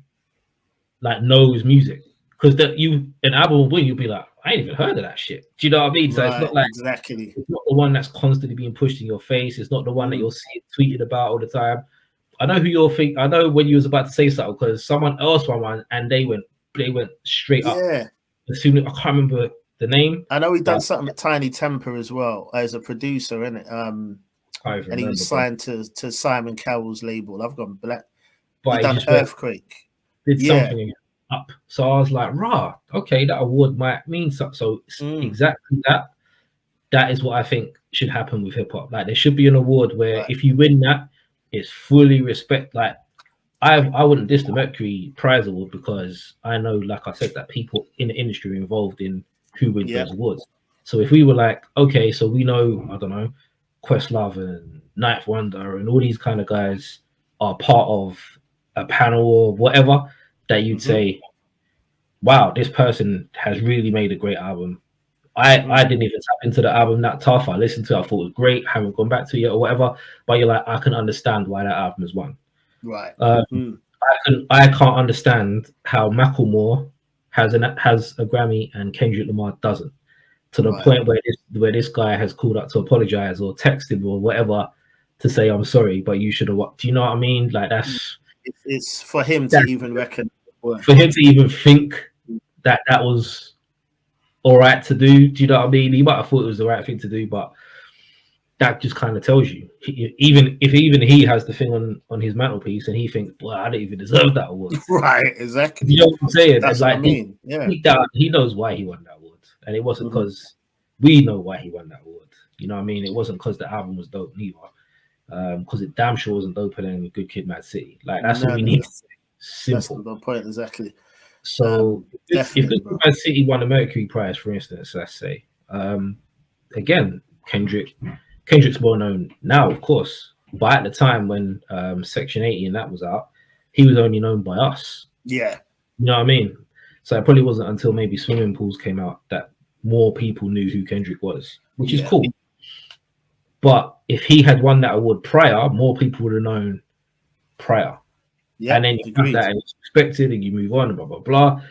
like knows music. Because an album will win, you'll be like, I ain't even heard of that shit. Do you know what I mean? So it's not like exactly. It's not the one that's constantly being pushed in your face. It's not the one that you'll see tweeted about all the time. I know who you'll think. I know when you was about to say something because someone else won one and they went straight up. Yeah. As soon as I can't remember the name. I know he done something with Tiny Temper as well as a producer, innit? And he was signed to Simon Cowell's label. I've gone black. But he done Earthquake. Did something up. So I was like, rah, okay, that award might mean something. So exactly that is what I think should happen with hip hop. Like there should be an award where if you win that, it's fully respect. Like I wouldn't diss the Mercury Prize Award because I know, like I said, that people in the industry are involved in who wins those awards. So if we were like, okay, so we know, I don't know, Questlove and Ninth Wonder and all these kind of guys are part of a panel or whatever, that you'd say, wow, this person has really made a great album. I didn't even tap into the album that tough. I listened to it, I thought it was great, haven't gone back to it yet or whatever. But you're like, I can understand why that album has won. Right. I can't understand how Macklemore has a Grammy and Kendrick Lamar doesn't. To the point where this guy has called up to apologize or texted or whatever to say I'm sorry, but you should have. Do you know what I mean? Like it's for him to even reckon. For him to even think that was all right to do. Do you know what I mean? He might have thought it was the right thing to do, but that just kind of tells you, even if he has the thing on his mantelpiece and he thinks, well, I don't even deserve that award. Right, exactly. You know what I'm saying? That's and what I mean. Yeah. He knows why he won that award. And it wasn't because we know why he won that award. You know what I mean? It wasn't because the album was dope neither. Because it damn sure wasn't doper than Good Kid, Mad City. Like, that's what we need to say. Simple. That's the point, exactly. So if Good Kid, Mad City won the Mercury Prize, for instance, let's say, again, Kendrick's well known now, of course, but at the time when Section 80 and that was out, he was only known by us. Yeah. You know what I mean? So it probably wasn't until maybe Swimming Pools came out that more people knew who Kendrick was, which is cool. But if he had won that award prior, more people would have known prior. Yeah, and then you have that and it's respected and you move on and blah, blah, blah.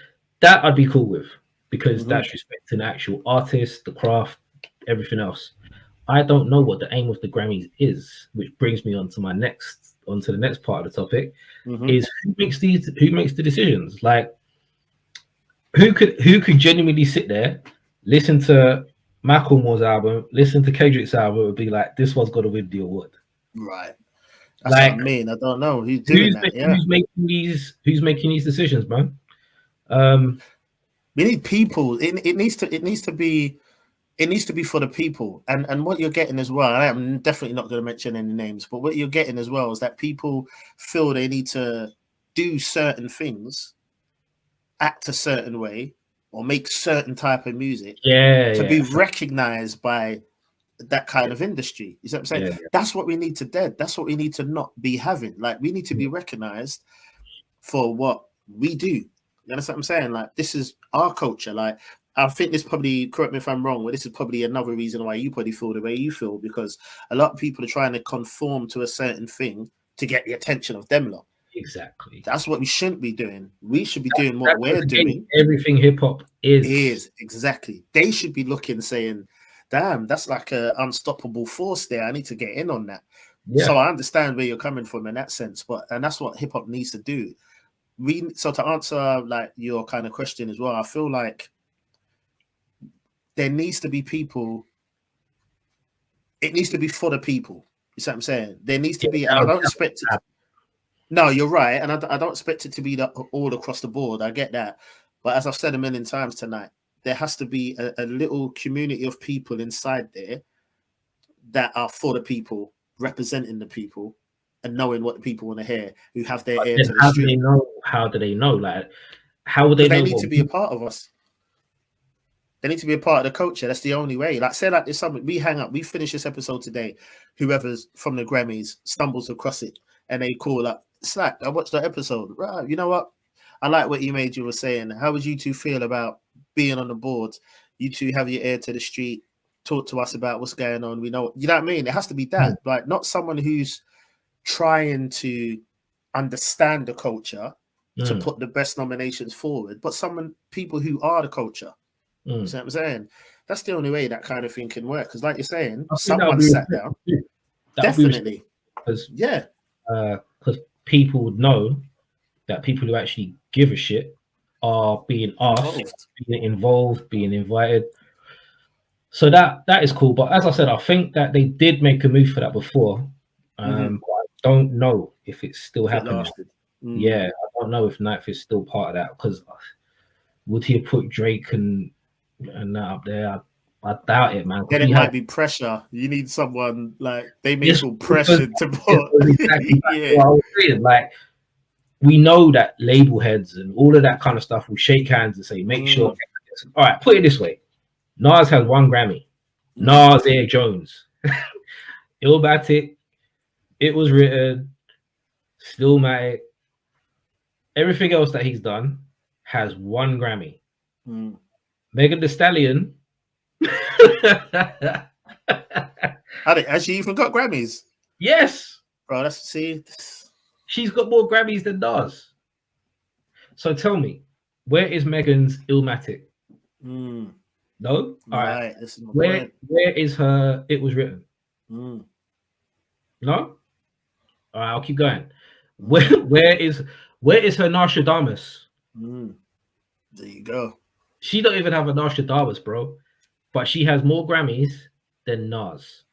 That I'd be cool with because that's respecting the actual artist, the craft, everything else. I don't know what the aim of the Grammys is, which brings me onto the next part of the topic, is who makes the decisions? Like, who could genuinely sit there, listen to Macklemore's album, listen to Kendrick's album, would be like, this one's got to win the award. Right. That's like, what I mean. I don't know who's doing that. Who's making these decisions, man? We need people. It needs to be for the people. And what you're getting as well, I'm definitely not going to mention any names, but what you're getting as well is that people feel they need to do certain things, act a certain way, or make certain type of music to be recognized by that kind of industry. You see what I'm saying? Yeah. That's what we need to dead. That's what we need to not be having. Like, we need to be recognized for what we do. You understand what I'm saying? Like, this is our culture. Like, I think this probably, correct me if I'm wrong, but this is probably another reason why you probably feel the way you feel, because a lot of people are trying to conform to a certain thing to get the attention of them lot. Exactly. That's what we shouldn't be doing. We should be doing what we're doing. Everything hip hop is exactly. They should be looking, saying, damn, that's like an unstoppable force there. I need to get in on that. Yeah. So I understand where you're coming from in that sense, and that's what hip hop needs to do. So to answer like your kind of question as well, I feel like there needs to be people. It needs to be for the people. You see what I'm saying? There needs to be, and I don't expect it. No, you're right, and I don't expect it to be all across the board. I get that, but as I've said a million times tonight, there has to be a little community of people inside there that are for the people, representing the people, and knowing what the people want to hear, who have their ear to the street. How do they know? Like, how would they know? They need to be a part of us. They need to be a part of the culture. That's the only way. Like, say like there's something, we hang up, we finish this episode today, whoever's from the Grammys stumbles across it, and they call up, Slack, I watched that episode. Right, you know what? I like what you were saying. How would you two feel about being on the board? You two have your ear to the street. Talk to us about what's going on. We know, you know what I mean? It has to be that. Like, not someone who's trying to understand the culture to put the best nominations forward, but people who are the culture. You know what I'm saying? That's the only way that kind of thing can work. Because like you're saying, someone sat down. Definitely. Because people would know that people who actually give a shit are being asked, being involved, being invited. So that is cool. But as I said, I think that they did make a move for that before. But I don't know if it's still happening. Yeah, I don't know if Knife is still part of that, because would he have put Drake and that up there? I doubt it, man. Then it might be pressure. You need someone like they may feel pressure to put. Exactly what I was saying. Like, we know that label heads and all of that kind of stuff will shake hands and say, make sure. All right, put it this way. Nas has 1 Grammy. Nas Air Jones. Illmatic. It Was Written. Stillmatic. Everything else that he's done has 1 Grammy. Megan Thee Stallion. Has she even got Grammys? Yes. Bro, she's got more Grammys than Nas. So tell me, where is Megan's Illmatic? No? All right. This is where is her It Was Written? No? All right, I'll keep going. Where is her Nostradamus? There you go. She don't even have a Nostradamus, bro. But she has more Grammys than Nas.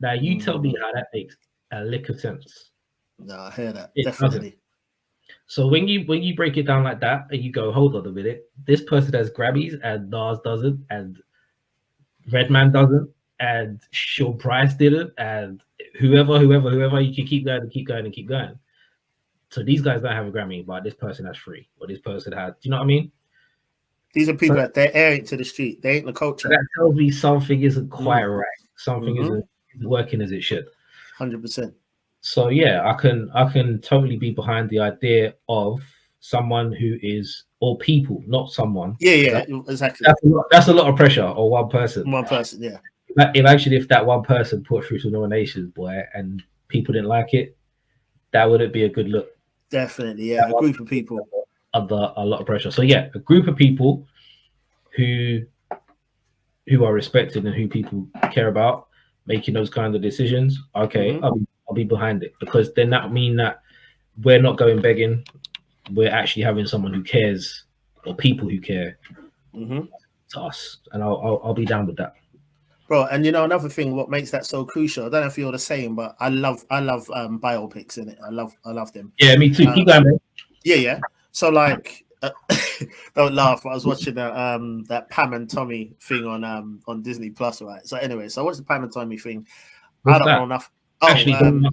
Now you tell me how that makes a lick of sense. No, I hear that. It Definitely. Doesn't. So when you break it down like that and you go, hold on a minute, this person has Grammys and Nas doesn't, and Redman doesn't, and Sean Price didn't, and whoever, you can keep going and keep going and keep going. So these guys don't have a Grammy, but this person has 3, or this person has. Do you know what I mean? These are people that they're airing to the street. They ain't the culture. That tells me something isn't quite right. Something isn't working as it should. 100%. So yeah, I can totally be behind the idea of someone who is, or people, not someone. Yeah, exactly. That's a lot of pressure on one person. One person, yeah. If that one person put through some nominations, boy, and people didn't like it, that wouldn't be a good look. Definitely, yeah. A group of people under a lot of pressure. So yeah, a group of people who are respected and who people care about making those kind of decisions. Okay, I'll be behind it, because then that mean that we're not going begging. We're actually having someone who cares, or people who care to us, and I'll be down with that, bro. And you know, another thing, what makes that so crucial, I don't know if you're the same, but I love biopics in it. I love them. Yeah, me too. Keep going, man. Yeah. So like, don't laugh. I was watching that Pam and Tommy thing on Disney Plus, right? So anyway, so I watched the Pam and Tommy thing. I don't know enough. Actually, no,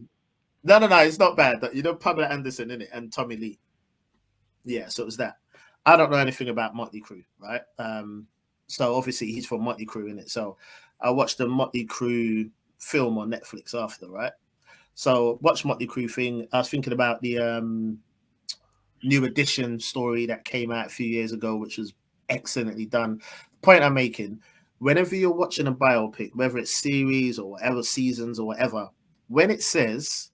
it's not bad. You know, Pamela Anderson in it and Tommy Lee. Yeah, so it was that. I don't know anything about Motley Crue, right? So obviously he's from Motley Crue in it. So I watched the Motley Crue film on Netflix after, right? So watch Motley Crue thing. I was thinking about the New Edition story that came out a few years ago, which was excellently done. The point I'm making, whenever you're watching a biopic, whether it's series or whatever, seasons or whatever, when it says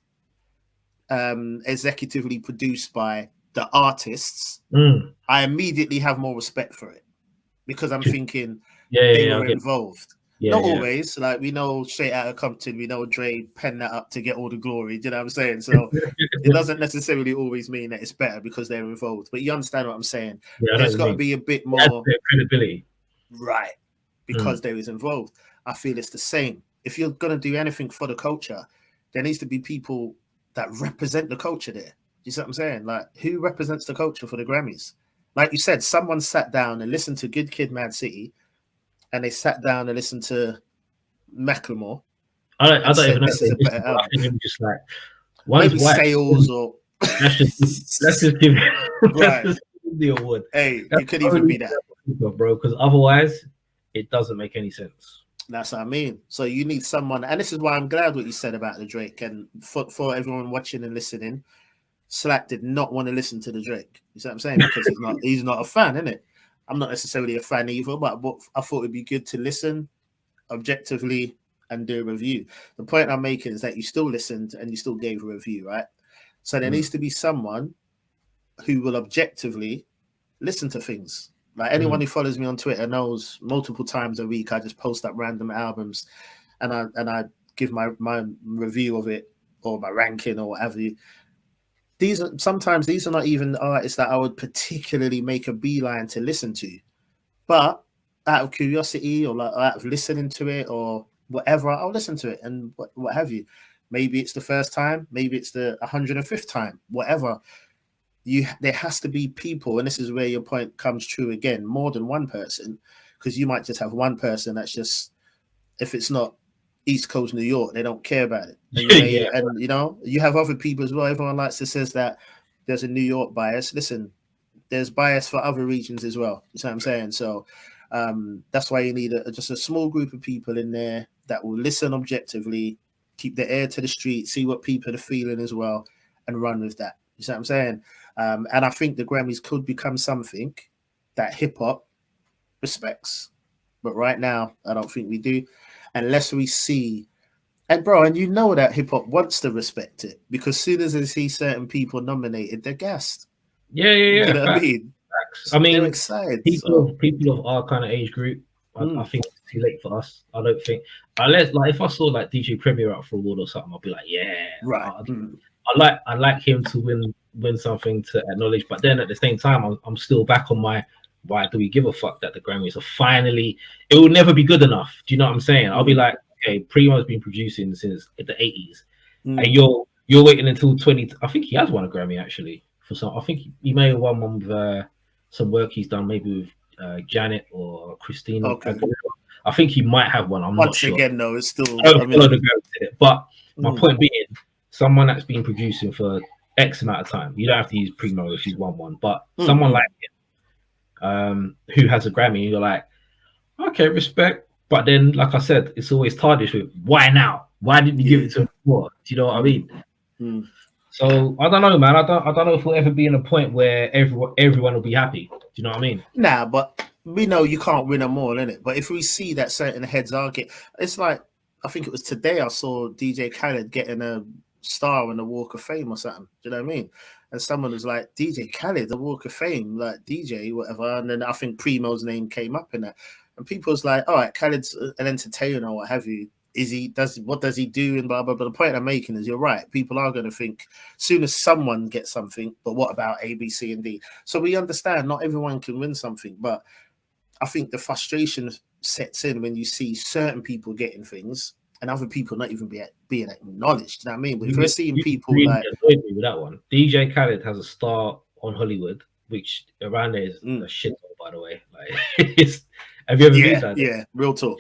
executively produced by the artists, I immediately have more respect for it, because I'm thinking they were involved. Not always. Like, we know Straight Outta Compton, we know Dre penned that up to get all the glory. Do you know what I'm saying? So it doesn't necessarily always mean that it's better because they're involved. But you understand what I'm saying? There's got to be a bit more credibility, right? Because they was involved. I feel it's the same. If you're gonna do anything for the culture, there needs to be people that represent the culture there. You see what I'm saying? Like, who represents the culture for the Grammys? Like you said, someone sat down and listened to Good Kid, Mad City, and they sat down and listened to Macklemore. I don't even know. This is a better album. I think just like maybe sales or let's just give the award. Hey, it could even be that, bro, because otherwise it doesn't make any sense. That's what I mean. So you need someone, and this is why I'm glad what you said about the Drake. And for everyone watching and listening, Slack did not want to listen to the Drake. You see what I'm saying? Because he's not a fan, isn't it? I'm not necessarily a fan either, but I thought it'd be good to listen objectively and do a review. The point I'm making is that you still listened and you still gave a review, right? So there needs to be someone who will objectively listen to things. Like, anyone who follows me on Twitter knows multiple times a week I just post up random albums and I give my review of it, or my ranking or whatever. Sometimes these are not even artists that I would particularly make a beeline to listen to, but out of curiosity or like out of listening to it or whatever, I'll listen to it and what have you. Maybe it's the first time, maybe it's the 105th time, whatever. There has to be people, and this is where your point comes true again, more than one person, because you might just have one person that's just, if it's not East Coast New York, they don't care about it. And you know, you have other people as well. Everyone likes to says that there's a New York bias. Listen, there's bias for other regions as well. You know what I'm saying? So that's why you need just a small group of people in there that will listen objectively, keep their ear to the street, see what people are feeling as well, and run with that. You see what I'm saying? And I think the Grammys could become something that hip hop respects. But right now, I don't think we do, unless we see. And bro, and you know that hip hop wants to respect it, because as soon as they see certain people nominated, they're gassed. Yeah. You know what I mean? I mean, they're excited. People of our kind of age group, I think it's too late for us. I don't think, unless like if I saw like DJ Premier up for award or something, I'll be like, yeah, right. I like him to win something to acknowledge, but then at the same time, I'm still back on my why do we give a fuck that the Grammys are finally? It will never be good enough. Do you know what I'm saying? I'll be like, okay, Primo's been producing since the 80s, and you're waiting until 20. I think he has won a Grammy actually for some. I think he may have won one with some work he's done, maybe with Janet or Christina. Okay. I think he might have one. I'm not sure. Once again, though, it's still. I don't follow the Grammy, but my point being, someone that's been producing for X amount of time. You don't have to use Primo if he's won one, but someone like him, who has a Grammy, you're like, okay, respect. But then, like I said, it's always tarnished with why now? Why didn't you give it to him before? Do you know what I mean? So I don't know, man. I don't know if we'll ever be in a point where everyone will be happy. Do you know what I mean? Nah, but we know you can't win them all, innit? But if we see that certain heads are it's like, I think it was today I saw DJ Khaled getting a star on the Walk of Fame or something. Do you know what I mean? And someone was like, DJ Khaled, the Walk of Fame, like DJ, whatever. And then I think Primo's name came up in that. And people was like, all right, Khaled's an entertainer or what have you. What does he do? And blah, blah, blah. The point I'm making is you're right. People are going to think soon as someone gets something, but what about A, B, C, and D? So we understand not everyone can win something, but I think the frustration sets in when you see certain people getting things and other people not even being acknowledged. You know what I mean? But if we're seeing people really like annoyed me with that one. DJ Khaled has a star on Hollywood, which around there is a shit, by the way. Like, have you ever been that? Yeah, real talk.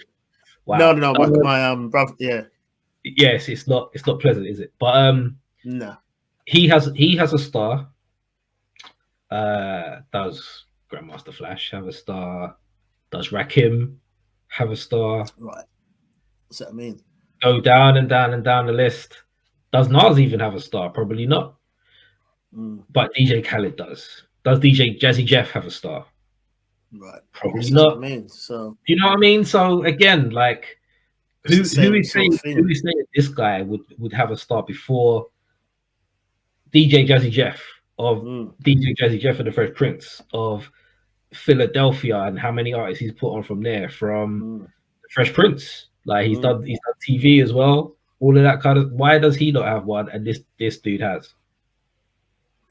Wow. No, my brother, yeah. Yes, it's not pleasant, is it? But no. He has a star. Does Grandmaster Flash have a star? Does Rakim have a star? Right. What's that mean? Go down and down and down the list. Does Nas even have a star? Probably not. But DJ Khaled does. Does DJ Jazzy Jeff have a star? Right. Probably not. So do you know what I mean? So again, like who is saying this guy would have a star before DJ Jazzy Jeff of DJ Jazzy Jeff and the Fresh Prince of Philadelphia and how many artists he's put on from there from the Fresh Prince? Like he's done TV as well. All of that kind of. Why does he not have one and this dude has?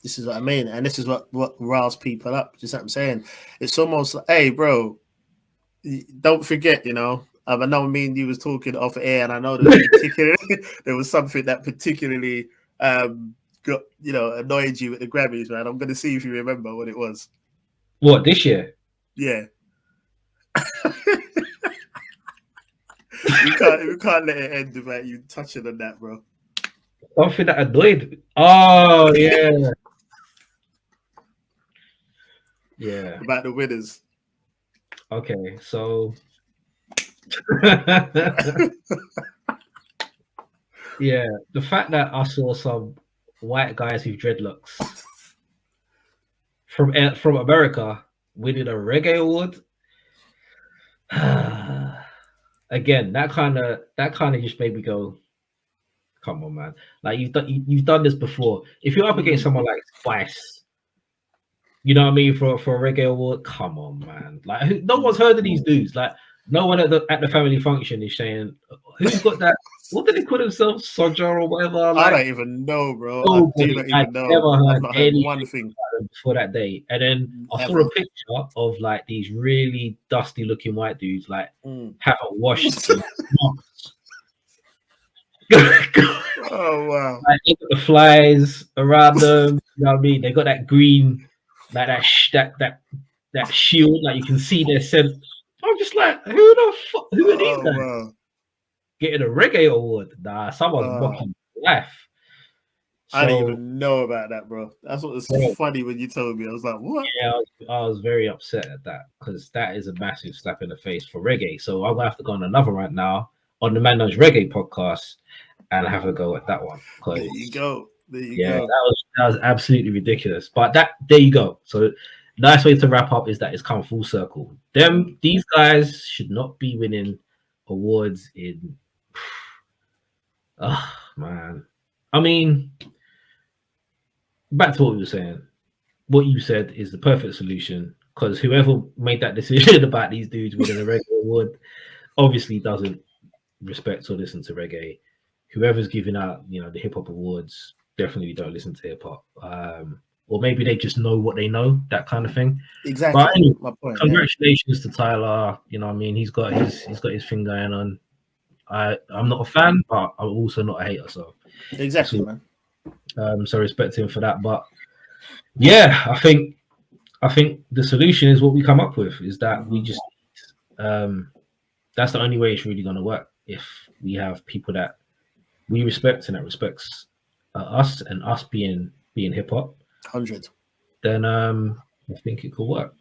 This is what I mean, and this is what riles people up. Just what I'm saying. It's almost like, hey, bro, don't forget, you know. I know me and you was talking off air, and I know there was something that particularly got annoyed you at the Grammys, man. I'm gonna see if you remember what it was. What, this year? Yeah. We can't let it end without you touching on that, bro. Something that annoyed me. Oh yeah. Yeah. About the winners. Okay, so yeah, the fact that I saw some white guys with dreadlocks from America winning a reggae award. Again, that kind of just made me go, come on, man. Like you've done this before. If you're up against someone like Spice, you know what I mean, for a reggae award, come on, man. Like no one's heard of these dudes. Like no one at the family function is saying who's got that. What did they call themselves, Soja or whatever? Like, I don't even know, bro. Nobody, I do not even know. I've never heard one thing before that day. And then I saw a picture of like these really dusty looking white dudes, like haven't washed in months. Oh wow! Like, they got the flies around them. You know what I mean? They got that green, like that shield. Like you can see their scent. I'm just like, who are these guys? Wow. Getting a reggae award? Nah, someone's mocking life. So, I didn't even know about that, bro. That's what was funny when you told me. I was like, what? Yeah, I was very upset at that because that is a massive slap in the face for reggae. So I'm gonna have to go on another rant now on the Man Knows Reggae podcast and have a go at that one. There you go. That was absolutely ridiculous. But there you go. So nice way to wrap up is that it's come full circle. These guys should not be winning awards in. Oh man, I mean, back to what we were saying. What you said is the perfect solution because whoever made that decision about these dudes winning a reggae award obviously doesn't respect or listen to reggae. Whoever's giving out, the hip hop awards definitely don't listen to hip hop. or maybe they just know what they know, that kind of thing. Exactly. But anyway, my point. Congratulations to Tyler. You know what I mean? He's got his thing going on. I'm not a fan, but I'm also not a hater. So exactly, man. So respect him for that. But yeah, I think the solution is what we come up with, is that we just that's the only way it's really going to work. If we have people that we respect and that respects us and us being hip hop, 100, then I think it could work.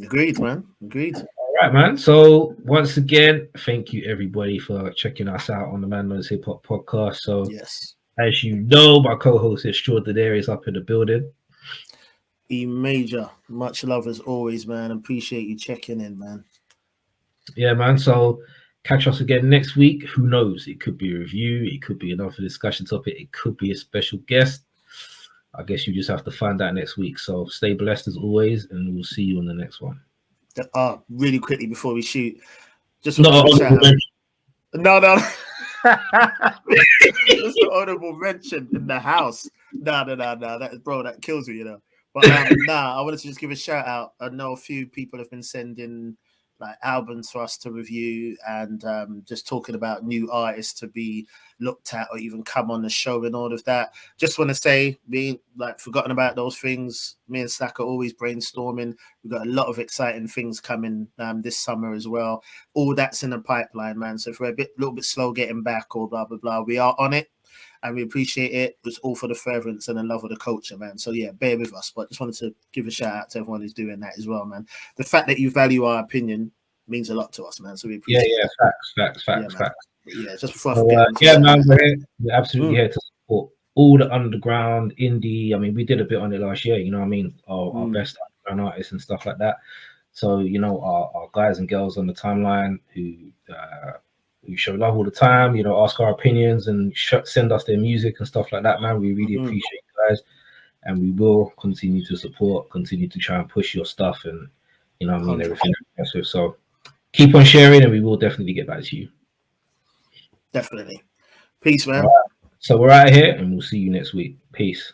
Agreed, man. Agreed. All right, man. So once again, thank you everybody for checking us out on the Man Knows Hip Hop podcast. So yes, as you know, my co-host Extraordinaire is up in the building. E Major, much love as always, man. Appreciate you checking in, man. Yeah, man. So catch us again next week. Who knows? It could be a review. It could be another discussion topic. It could be a special guest. I guess you just have to find out next week. So stay blessed as always, and we'll see you on the next one. Really quickly before we shoot, just no. Just an honorable mention in the house. No. That kills me, you know. But I wanted to just give a shout out. I know a few people have been sending like albums for us to review, and just talking about new artists to be looked at or even come on the show and all of that. Just want to say, being like forgotten about those things. Me and Slack are always brainstorming. We've got a lot of exciting things coming this summer as well. All that's in the pipeline, man. So if we're a little bit slow getting back or blah blah blah, we are on it. And we appreciate it. It's all for the furtherance and the love of the culture, man. So yeah, bear with us. But just wanted to give a shout out to everyone who's doing that as well, man. The fact that you value our opinion means a lot to us, man. So we appreciate it. Facts. Yeah, just before I forget. Man, we're absolutely here to support all the underground indie. I mean, we did a bit on it last year, you know what I mean? Our best underground artists and stuff like that. So, you know, our guys and girls on the timeline who show love all the time, you know, ask our opinions and send us their music and stuff like that, man. We really appreciate you guys, and we will continue to support, continue to try and push your stuff, and you know what I mean, everything. So keep on sharing, and we will definitely get back to you. Definitely. Peace, man. Right. So we're out of here, and we'll see you next week. Peace.